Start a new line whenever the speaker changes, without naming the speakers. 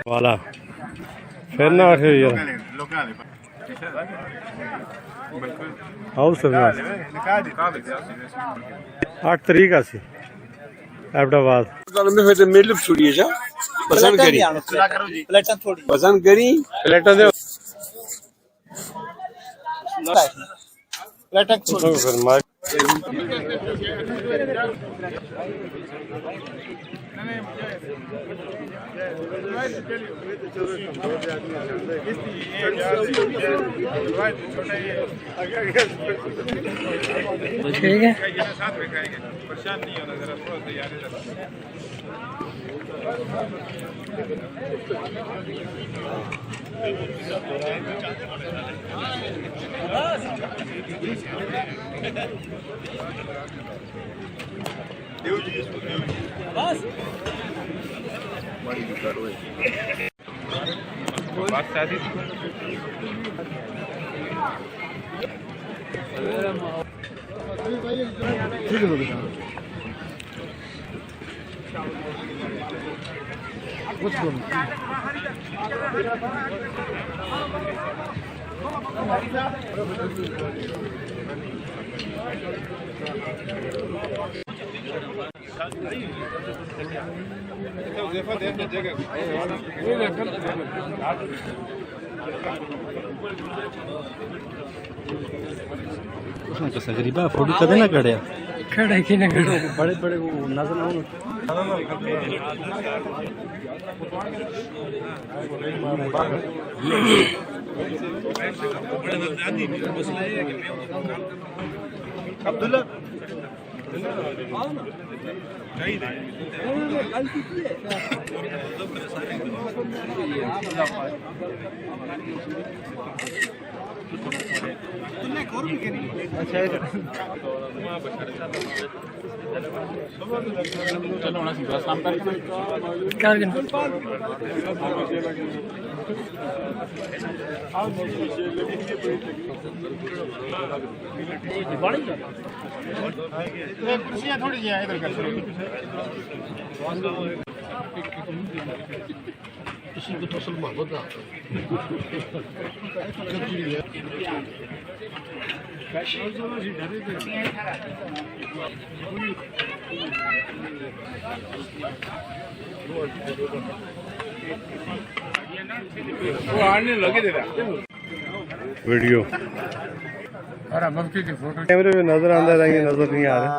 वाला फिर ना आठे यार आओ सब 8 तारीख आसी अहमदाबाद
फिर मिल छुड़िए जा पसंद करी पसंद करी
प्लेटा दे
प्लेटा छोड़
फिर मार
ठीक है
परेशान नहीं होना जरा थोड़ा तैयारी बात शादी
उसने कैसा गरीबा फोटो कदे ना कड़या
खड़े की ना खड़े
बड़े बड़े वो नजर आओ
अब्दुल्ला कुर्सियाँ थोड़ी जी इधर कर
किसी को तो असल मोहब्बत ना
वो आने लगे दे रहा
वीडियो
और मक्की की फोटो
कैमरे में नजर आंदा रही नजर नहीं आ रहा